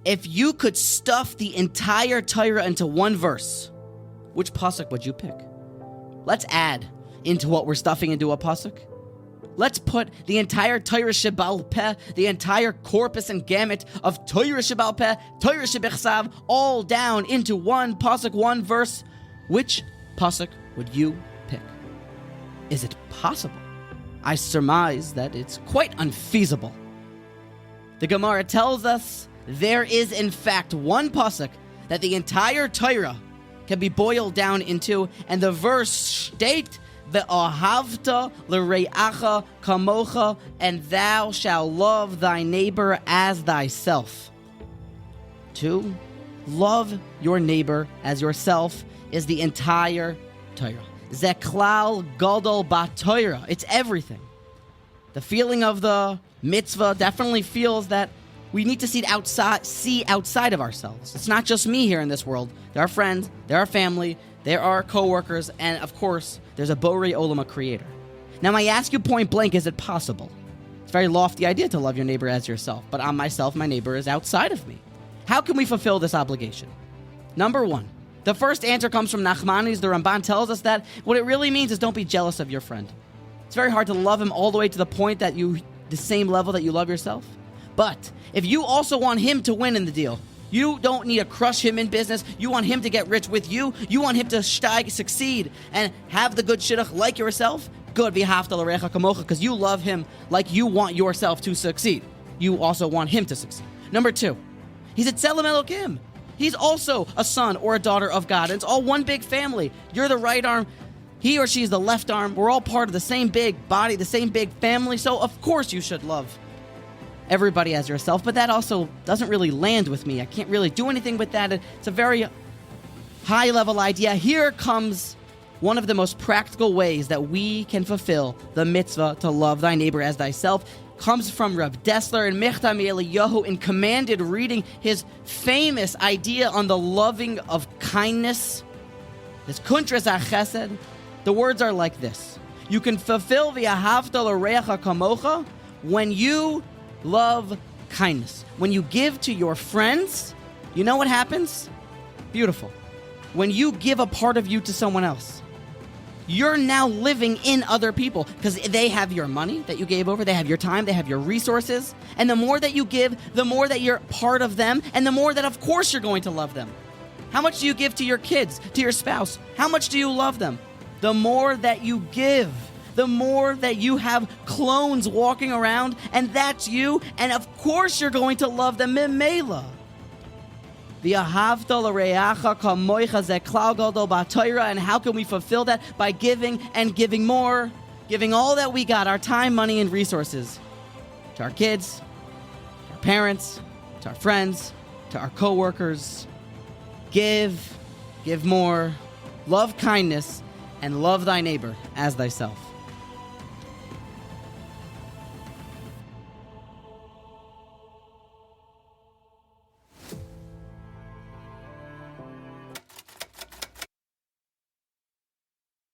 If you could stuff the entire Torah into one verse, which pasuk would you pick? Let's add into what we're stuffing into a pasuk. Let's put the entire Torah Sheba'al Peh, the entire corpus and gamut of Torah Sheba'al Peh, Torah Shebichsav, all down into one pasuk, one verse. Which pasuk would you pick? Is it possible? I surmise that it's quite unfeasible. The Gemara tells us there is in fact one pasuk that the entire Torah can be boiled down into, and the verse states, Ve'ahavta l're'acha kamocha, and thou shalt love thy neighbor as thyself. 2. Love your neighbor as yourself is the entire Torah. Zeklal gadol ba'Torah. It's everything. The feeling of the mitzvah definitely feels that we need to see outside of ourselves. It's not just me here in this world. There are friends, there are family, there are co-workers, and of course, there's a Borei Olam, a creator. Now, I ask you point blank, is it possible? It's a very lofty idea to love your neighbor as yourself, but on myself, my neighbor is outside of me. How can we fulfill this obligation? Number 1, the first answer comes from Nachmanides. The Ramban tells us that what it really means is don't be jealous of your friend. It's very hard to love him all the way to the point that the same level that you love yourself. But if you also want him to win in the deal, you don't need to crush him in business. You want him to get rich with you. You want him to succeed and have the good shidduch like yourself. Good, v'ahavta l're'acha kamocha, because you love him like you want yourself to succeed. You also want him to succeed. Number 2, he's a tzelem Elokim. He's also a son or a daughter of God. And it's all one big family. You're the right arm. He or she is the left arm. We're all part of the same big body, the same big family. So, of course, you should love everybody as yourself, but that also doesn't really land with me. I can't really do anything with that. It's a very high-level idea. Here comes one of the most practical ways that we can fulfill the mitzvah to love thy neighbor as thyself. Comes from Rav Dessler and Michta Eliyahu in commanded reading, his famous idea on the loving of kindness, this kuntras achesed. The words are like this: you can fulfill the ahavta l'reacha kamocha when you love kindness. When you give to your friends, you know what happens? Beautiful. When you give a part of you to someone else, you're now living in other people because they have your money that you gave over, they have your time, they have your resources, and the more that you give, the more that you're part of them, and the more that, of course, you're going to love them. How much do you give to your kids, to your spouse? How much do you love them? The more that you give, the more that you have clones walking around, and that's you, and of course you're going to love them memela. V'ahavta l're'acha kamocha ze klal gadol b'Torah, and how can we fulfill that? By giving and giving more, giving all that we got, our time, money, and resources, to our kids, to our parents, to our friends, to our co-workers. Give more, love kindness, and love thy neighbor as thyself.